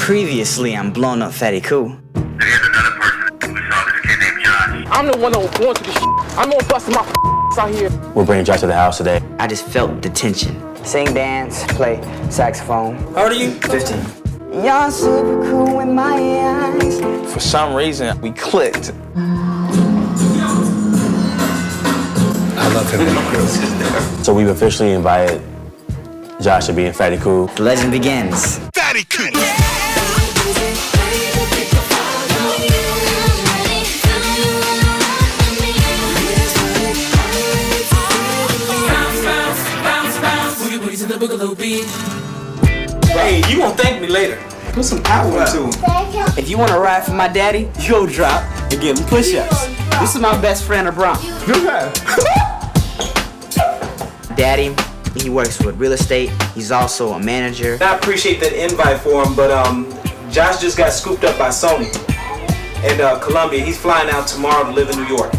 Previously, I'm Blowin Up Fatty Cool. There's another person. We saw this kid named Josh. I'm the one that going to this shit. I'm gonna bust my out here. We're bringing Josh to the house today. I just felt the tension. Sing, dance, play saxophone. How old are you? 15. You're super cool with my eyes. For some reason, we clicked. I love him. So we've officially invited Josh to be in Fatty Cool. The legend begins. Fatty Cool. Hey, you gonna thank me later. Put some power into him. If you want to ride for my daddy, you'll drop and give him push-ups. This is my best friend, Abram. Daddy, he works with real estate. He's also a manager. I appreciate that invite for him, but Josh just got scooped up by Sony and Columbia. He's flying out tomorrow to live in New York.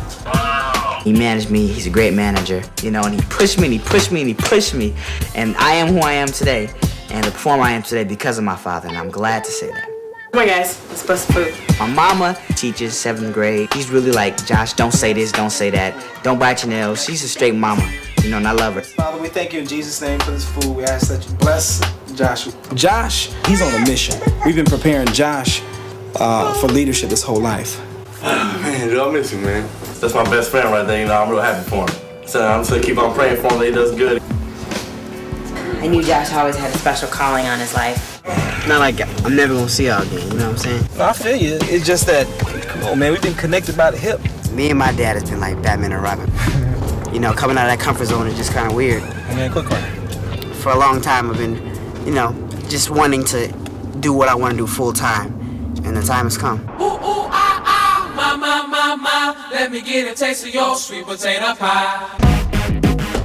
He managed me. He's a great manager, you know, and he pushed me and he pushed me and he pushed me. And I am who I am today, and the performer I am today because of my father, and I'm glad to say that. Come on, guys, let's bust the food. My mama teaches 7th grade. He's really like, Josh, don't say this, don't say that. Don't bite your nails. She's a straight mama, you know, and I love her. Father, we thank you in Jesus' name for this food. We ask that you bless Joshua. Josh, he's on a mission. We've been preparing Josh for leadership his whole life. Man, dude, I miss you, man. That's my best friend right there, you know, I'm real happy for him. So I'm just gonna keep on praying for him that he does good. I knew Josh always had a special calling on his life. Not like I'm never gonna see y'all again, you know what I'm saying? No, I feel you. It's just that, come on, man, we've been connected by the hip. Me and my dad has been like Batman and Robin. You know, coming out of that comfort zone is just kind of weird. Hey, man, quick one. For a long time, I've been, you know, just wanting to do what I want to do full time, and the time has come. Let me get a taste of your sweet potato pie.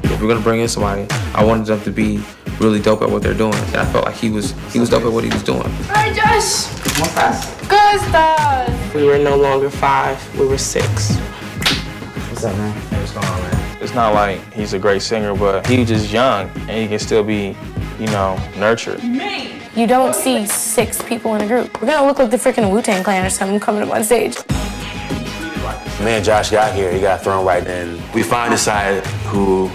If we're gonna bring in somebody, I wanted them to be really dope at what they're doing. And I felt like he was dope at what he was doing. Alright, Josh. Good stuff. We were no longer 5, we were 6. What's up, man? Hey, what's going on, man? It's not like he's a great singer, but he's just young and he can still be, you know, nurtured. You don't see 6 people in a group. We're gonna look like the freaking Wu-Tang Clan or something coming up on stage. Man, Josh got here, he got thrown right in. We finally decided who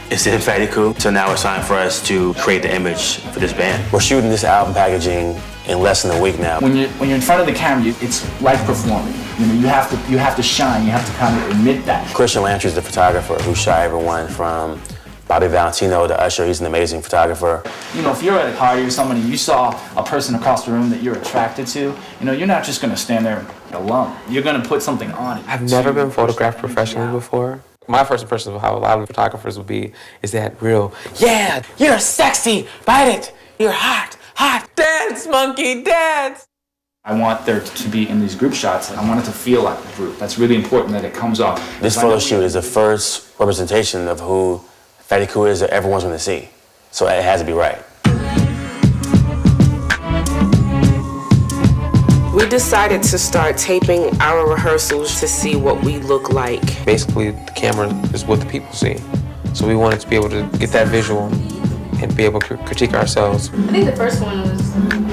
is in Fatty Cool, so now it's time for us to create the image for this band. We're shooting this album packaging in less than a week now. When you're in front of the camera, it's like performing. You know, you have to shine. You have to kind of admit that. Christian Lantry is the photographer who shot everyone from Bobby Valentino to Usher. He's an amazing photographer. You know, if you're at a party or somebody, you saw a person across the room that you're attracted to, you know, you're not just gonna stand there alone. You're gonna put something on it. I've never been photographed professionally before. My first impression of how a lot of photographers would be is that real, yeah, you're sexy, bite it, you're hot, dance, monkey, dance. I want there to be, in these group shots, I want it to feel like a group. That's really important that it comes off. This photo shoot is the first representation of who Fatty Cool is that everyone's gonna see. So it has to be right. We decided to start taping our rehearsals to see what we look like. Basically, the camera is what the people see. So we wanted to be able to get that visual and be able to critique ourselves. I think the first one was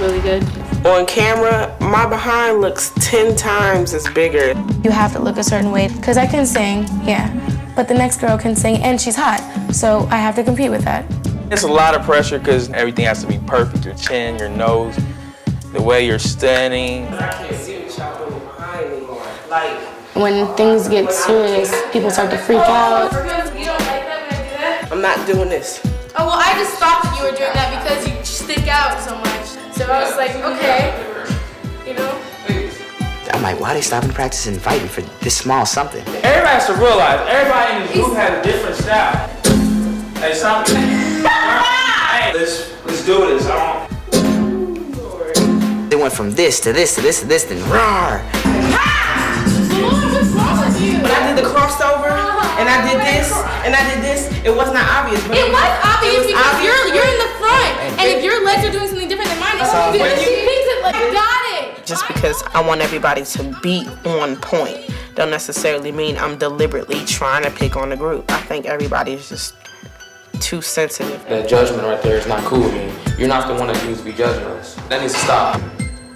really good. On camera, my behind looks 10 times as bigger. You have to look a certain way, because I can sing, yeah, but the next girl can sing and she's hot, so I have to compete with that. It's a lot of pressure because everything has to be perfect. Your chin, your nose, the way you're standing. I can't see what y'all doing behind me. Like, When things get serious, people start to freak out. You don't like that when I do that? I'm not doing this. Oh, well, I just thought that you were doing that because you stick out so much. So I was like, okay, you know? I'm like, why are they stopping practice and fighting for this small something? Everybody has to realize, everybody in this group has a different style. Hey, something. Hey, let's do this. They went from this to this to this to this, then roar. What's wrong with you? When I did the crossover, and I did this, and I did this, it was not obvious. But It was obvious because you're in the front, and if your legs are doing something different than mine, she thinks it like, I got it. Just because I want everybody to be on point don't necessarily mean I'm deliberately trying to pick on the group. I think everybody's just too sensitive. That judgment right there is not cool with me. You're not the one that needs to be judging us. That needs to stop.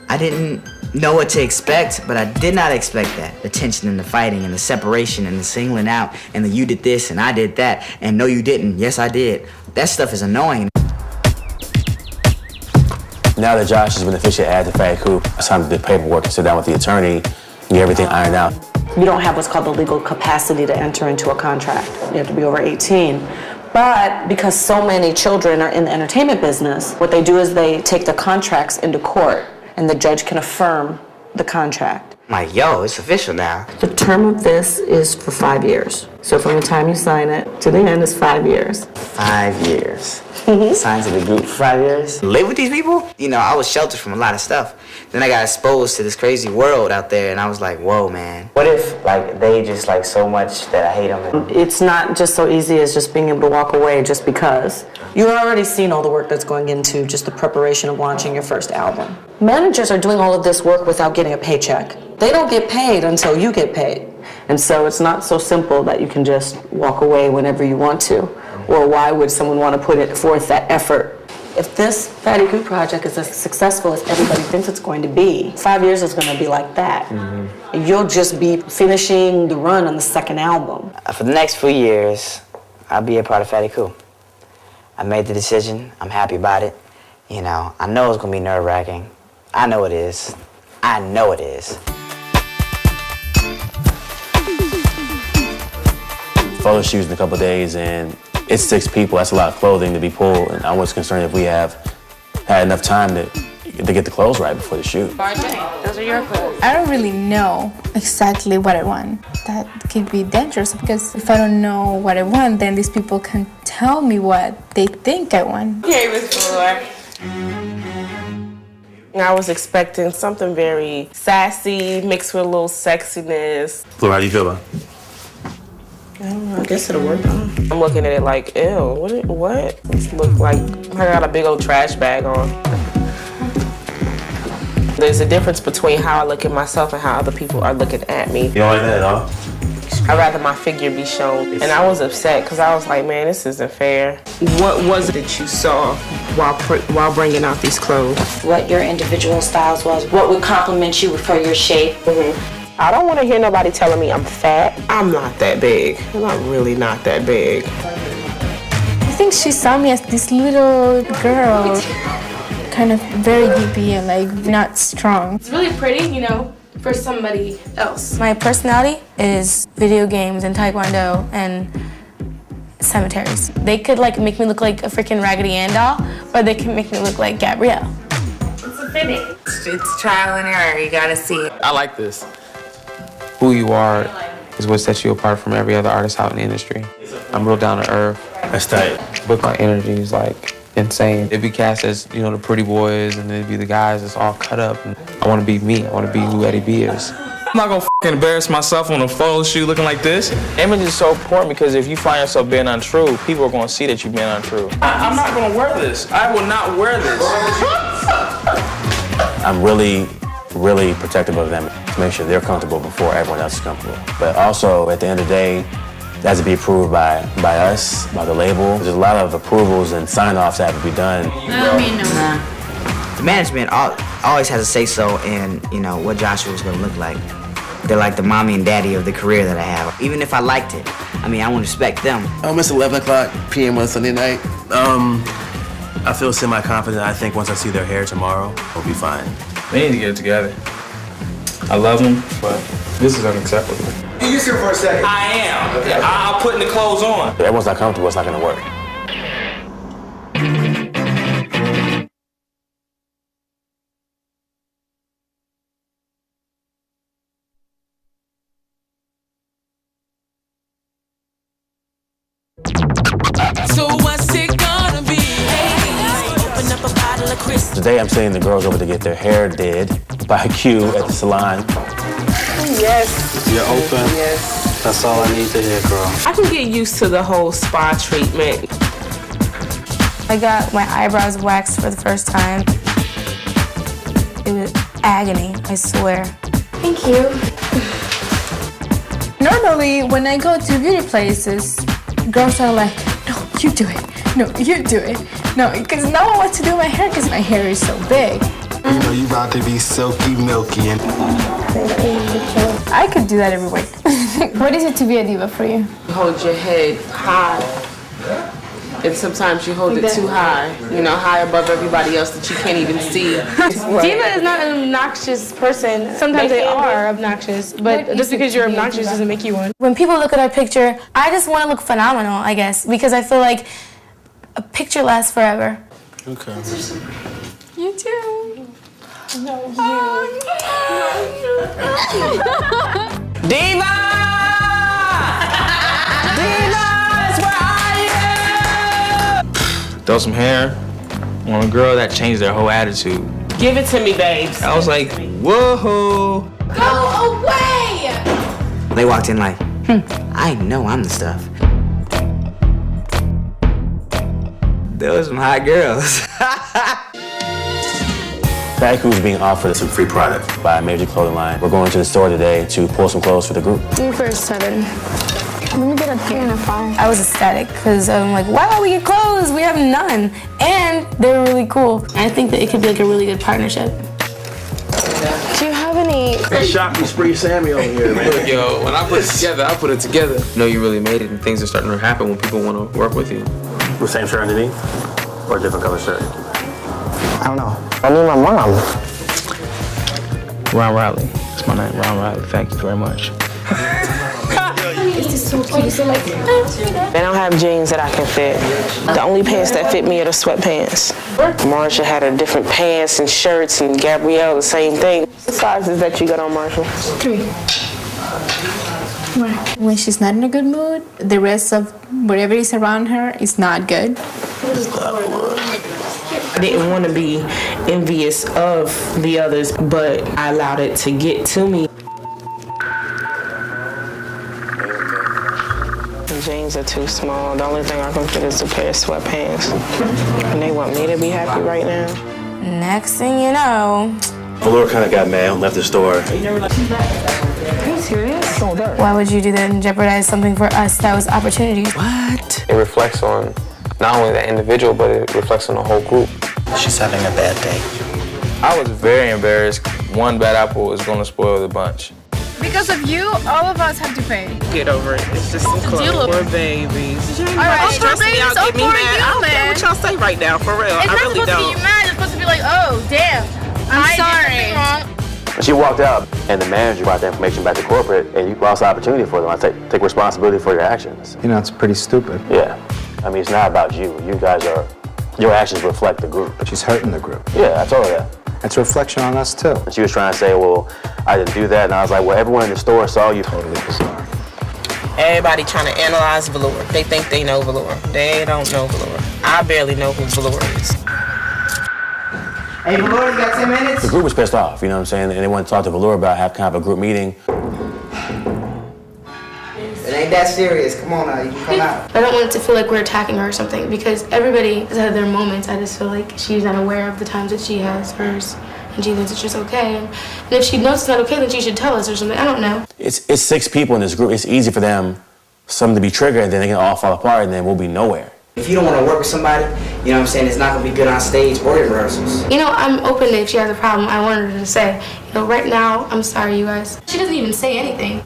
I didn't know what to expect, but I did not expect that. The tension and the fighting and the separation and the singling out and the you did this and I did that and no you didn't, yes I did. That stuff is annoying. Now that Josh has been officially added to Fatty Coop, it's time to do paperwork and sit down with the attorney and get everything ironed out. You don't have what's called the legal capacity to enter into a contract. You have to be over 18. But because so many children are in the entertainment business, what they do is they take the contracts into court and the judge can affirm the contract. I'm like, yo, it's official now. The term of this is for 5 years. So from the time you sign it to the end is 5 years. 5 years. Signed to the group for 5 years. Live with these people? You know, I was sheltered from a lot of stuff. Then I got exposed to this crazy world out there and I was like, whoa, man. What if, like, they just like so much that I hate them? It's not just so easy as just being able to walk away just because. You've already seen all the work that's going into just the preparation of launching your first album. Managers are doing all of this work without getting a paycheck. They don't get paid until you get paid. And so it's not so simple that you can just walk away whenever you want to. Or why would someone want to put it forth that effort? If this Fatty Coop project is as successful as everybody thinks it's going to be, 5 years is going to be like that. You'll just be finishing the run on the second album. For the next few years, I'll be a part of Fatty Coop. I made the decision. I'm happy about it. You know, I know it's going to be nerve-wracking. I know it is. I know it is. Photo shoots in a couple days and it's 6 people. That's a lot of clothing to be pulled, and I was concerned if we have had enough time to get the clothes right before the shoot. Those are your clothes. I don't really know exactly what I want. That could be dangerous because if I don't know what I want, then these people can tell me what they think I want. Hey, Miss Floor. I was expecting something very sassy, mixed with a little sexiness. Flora, how do you feel about it? I don't know, I guess it'll work on. I'm looking at it like, ew, what? This look like I got a big old trash bag on. There's a difference between how I look at myself and how other people are looking at me. You don't like that at all? I'd rather my figure be shown. And I was upset because I was like, man, this isn't fair. What was it that you saw while bringing out these clothes? What your individual styles was, what would compliment you for your shape. I don't want to hear nobody telling me I'm fat. I'm not that big. I'm really not that big. I think she saw me as this little girl, kind of very yippy and like not strong. It's really pretty, you know, for somebody else. My personality is video games and taekwondo and cemeteries. They could like make me look like a freaking Raggedy Ann doll, or they can make me look like Gabrielle. It's a fitting. It's trial and error, you gotta see it. I like this. Who you are is what sets you apart from every other artist out in the industry. I'm real down to earth. That's tight. But my energy is like insane. It'd be cast as, you know, the pretty boys, and it'd be the guys that's all cut up. And I want to be me. I want to be who Eddie B is. I'm not gonna f***ing embarrass myself on a photo shoot looking like this. Image is so important because if you find yourself being untrue, people are gonna see that you've been untrue. I'm not gonna wear this. I will not wear this. I'm really protective of them to make sure they're comfortable before everyone else is comfortable. But also, at the end of the day, it has to be approved by us, by the label. There's a lot of approvals and sign-offs that have to be done. The management always has a say-so in, you know, what Joshua's gonna look like. They're like the mommy and daddy of the career that I have. Even if I liked it, I mean, I want to respect them. It's 11 o'clock p.m. on Sunday night. I feel semi-confident. I think once I see their hair tomorrow, we'll be fine. They need to get it together. I love them, but this is unacceptable. You sit for a second. I am. Okay. I'm putting the clothes on. If everyone's not comfortable, it's not gonna work. So what's it gonna be? Open up a bottle of Chris. Today I'm sending the girls over to get their hair did by Q at the salon. Yes. You're open? Yes. That's all I need to hear, girl. I can get used to the whole spa treatment. I got my eyebrows waxed for the first time. It was agony, I swear. Thank you. Normally, when I go to beauty places, girls are like, no, you do it. No, you do it. No, because no one wants to do my hair because my hair is so big. You know, you about to be silky, milky, and I could do that every week. What is it to be a diva for you? Hold your head high. And sometimes you hold it too high, you know, high above everybody else that you can't even see. Diva is not an obnoxious person. Sometimes they are obnoxious, but just because you're obnoxious doesn't make you one. When people look at our picture, I just want to look phenomenal, I guess, because I feel like a picture lasts forever. okay. You too. No, Diva! Divas, where are you? Throw some hair on a girl, that changed their whole attitude. Give it to me, babes. I was like, whoa. Go away! They walked in like, I know I'm the stuff. There was some hot girls. Fatty Cool's being offered some free product by a major clothing line. We're going to the store today to pull some clothes for the group. ep.7. Let me get a 3 and a 5. I was ecstatic because I'm like, wow, we get clothes. We have none. And they're really cool. I think that it could be like a really good partnership. Do you have any? Hey, Shoppy Spree Sammy over here, man. Look, yo, when I put it together, I put it together. You know you really made it, and things are starting to happen when people want to work with you. The same shirt underneath, or a different color shirt? I don't know. I need my mom. Ron Riley. That's my name, Ron Riley. Thank you very much. This is so cute. So like, They don't have jeans that I can fit. The only pants that fit me are the sweatpants. Marsha had her different pants and shirts, and Gabrielle the same thing. What sizes that you got on, Marshall? 3. When she's not in a good mood, the rest of whatever is around her is not good. I didn't want to be envious of the others, but I allowed it to get to me. The jeans are too small. The only thing I can fit is a pair of sweatpants. And they want me to be happy right now. Next thing you know. Valor kind of got mad and left the store. Are you serious? Why would you do that and jeopardize something for us that was opportunities? What? It reflects on not only that individual, but it reflects on the whole group. She's having a bad day. I was very embarrassed. One bad apple is going to spoil the bunch. Because of you, all of us have to pay. Get over it. It's just some clothes. We're babies. All right, Stress me out, get me mad. I don't care what y'all say right now, for real. It's I not really supposed to don't. be you mad. It's supposed to be like, oh, damn. I'm sorry. When she walked out, and the manager brought the information back to corporate, and you lost the opportunity for them. I take responsibility for your actions. You know, it's pretty stupid. Yeah. I mean, it's not about you. You guys are, your actions reflect the group. She's hurting the group. Yeah, I told her that. It's a reflection on us, too. And she was trying to say, well, I didn't do that. And I was like, well, everyone in the store saw you. Totally bizarre. Everybody trying to analyze Velour. They think they know Velour. They don't know Velour. I barely know who Velour is. Hey, Velour, you got 10 minutes? The group was pissed off, you know what I'm saying? And they wanted to talk to Velour about have kind of a group meeting. It ain't that serious. Come on now, you can come out. I don't want it to feel like we're attacking her or something because everybody has had their moments. I just feel like she's unaware of the times that she has hers and she thinks it's just okay. And if she knows it's not okay, then she should tell us or something. I don't know. It's 6 people in this group. It's easy for them, some to be triggered, and then they can all fall apart, and then we'll be nowhere. If you don't want to work with somebody, you know what I'm saying, it's not going to be good on stage or in rehearsals. You know, I'm open if she has a problem. I want her to say, you know, right now, I'm sorry, you guys. She doesn't even say anything.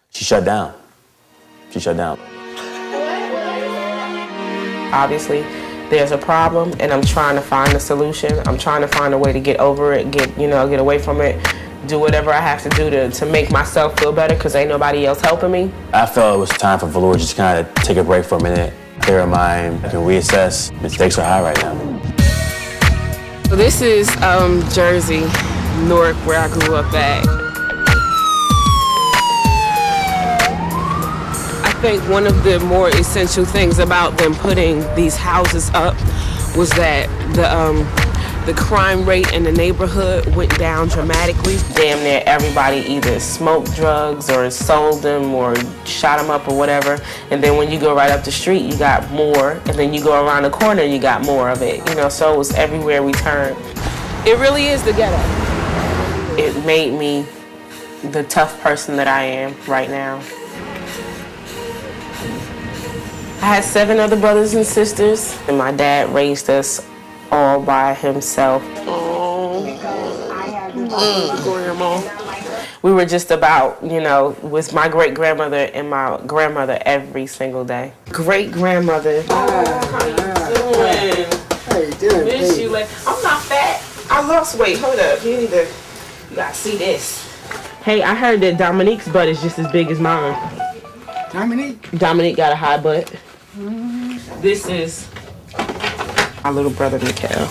She shut down. She shut down. Obviously, there's a problem, and I'm trying to find a solution. I'm trying to find a way to get over it, get away from it, do whatever I have to do to make myself feel better because ain't nobody else helping me. I felt it was time for Velour just kind of take a break for a minute, clear her mind, I can reassess. The stakes are high right now. So this is Jersey, Newark, where I grew up at. I think one of the more essential things about them putting these houses up was that the crime rate in the neighborhood went down dramatically. Damn near everybody either smoked drugs or sold them or shot them up or whatever. And then when you go right up the street, you got more. And then you go around the corner, you got more of it. You know, so it was everywhere we turned. It really is the ghetto. It made me the tough person that I am right now. I had 7 other brothers and sisters, and my dad raised us all by himself. Grandma. We were just about, you know, with my great-grandmother and my grandmother every single day. Great-grandmother. How you doing? How you doing? Miss you. Like, I'm not fat. I lost weight. Hold up. You gotta see this. Hey, I heard that Dominique's butt is just as big as mine. Dominique got a high butt. This is my little brother, Mikhail.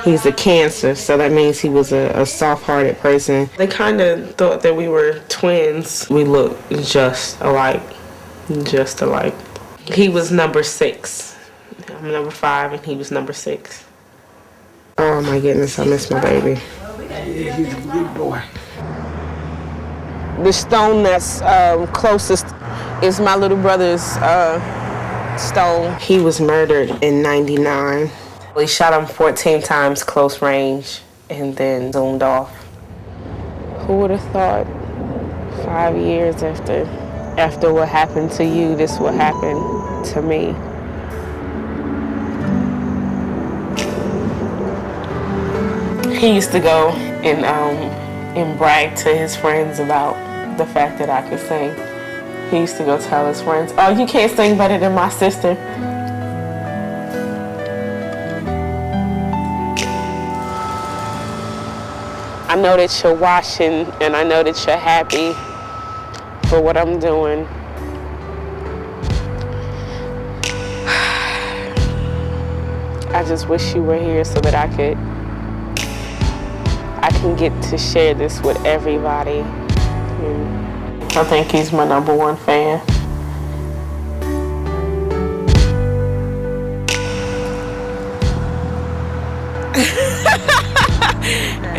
He's a Cancer, so that means he was a soft-hearted person. They kind of thought that we were twins. We look just alike. Just alike. He was number 6. I'm number 5, and he was number 6. Oh my goodness, I miss my baby. Yeah, he's a good boy. The stone that's closest is my little brother's stone. He was murdered in '99. We shot him 14 times close range and then zoomed off. Who would have thought 5 years after what happened to you, this would happen to me? He used to go and brag to his friends about the fact that I could sing. He used to go tell his friends, "Oh, you can't sing better than my sister." I know that you're watching, and I know that you're happy for what I'm doing. I just wish you were here so that I can get to share this with everybody. I think he's my #1 fan.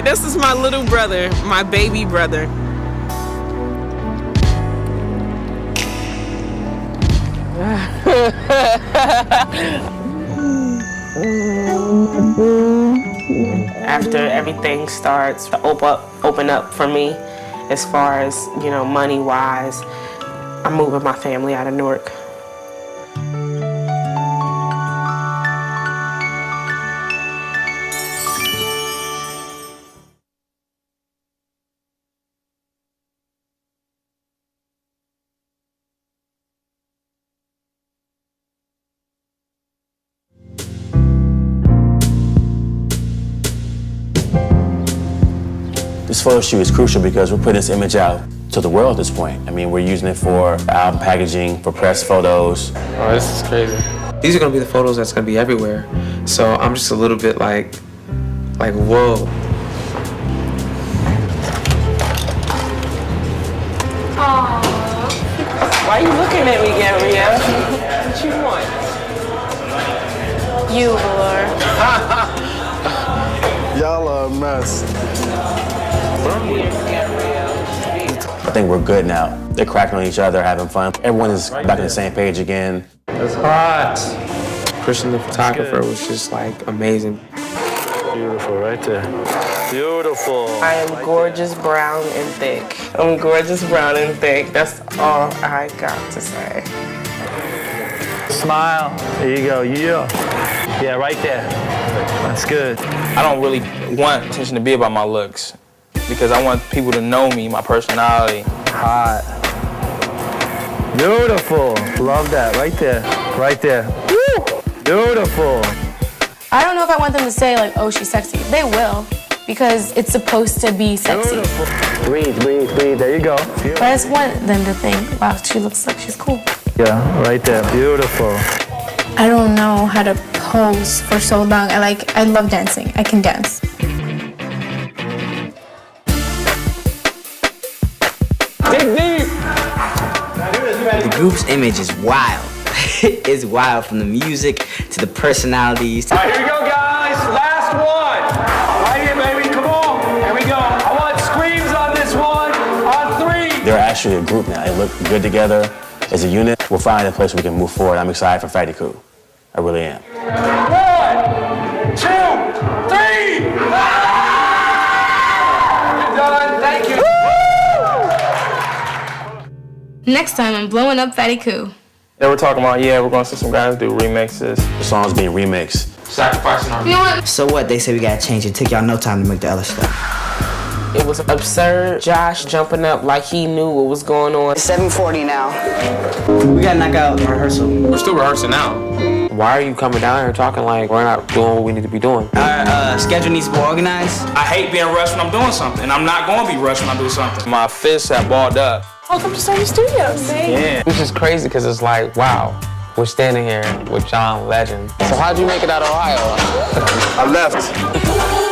This is my little brother, my baby brother. After everything starts to open up for me, as far as, you know, money-wise, I'm moving my family out of Newark. This photo shoot is crucial because we're putting this image out to the world at this point. I mean, we're using it for album packaging, for press photos. Oh, this is crazy. These are gonna be the photos that's gonna be everywhere. So I'm just a little bit like whoa. Aww. Why are you looking at me, Gabrielle? What you want? You, Lord. Y'all are a mess. I think we're good now. They're cracking on each other, having fun. Everyone is back on the same page again. That's hot. Christian, the photographer, was just like amazing. Beautiful, right there. Beautiful. I am gorgeous, brown, and thick. I'm gorgeous, brown, and thick. That's all I got to say. Smile. There you go. Yeah, right there. That's good. I don't really want attention to be about my looks because I want people to know me, my personality. Hot. Beautiful. Love that. Right there. Right there. Woo! Beautiful. I don't know if I want them to say like, oh, she's sexy. They will, because it's supposed to be sexy. Beautiful. Breathe, breathe, breathe. There you go. But I just want them to think, wow, she looks like she's cool. Yeah, right there. Beautiful. I don't know how to pose for so long. I love dancing. I can dance. The group's image is wild. It's wild, from the music to the personalities. All right, here we go, guys. Last one. Right here, baby. Come on. Here we go. I want screams on this one. On 3. They're actually a group now. They look good together as a unit. We'll find a place where we can move forward. I'm excited for Fatty Coup. I really am. 1, 2, 3. You're done. Thank you. Next time on Blowin' Up, Fatty Coup. They were talking about, yeah, we're gonna see some guys do remixes. The song's being remixed Sacrificing our You know what? So what? They said we gotta change it. Took y'all no time to make the other stuff. It was absurd. Josh jumping up like he knew what was going on. It's 7:40 now. We gotta knock out rehearsal. We're still rehearsing now. Why are you coming down here talking like we're not doing what we need to be doing? Our schedule needs to be organized. I hate being rushed when I'm doing something, and I'm not going to be rushed when I do something. My fists have balled up. Welcome to Sony Studios. Yeah. It's just crazy because it's like, wow, we're standing here with John Legend. So how'd you make it out of Ohio? I left.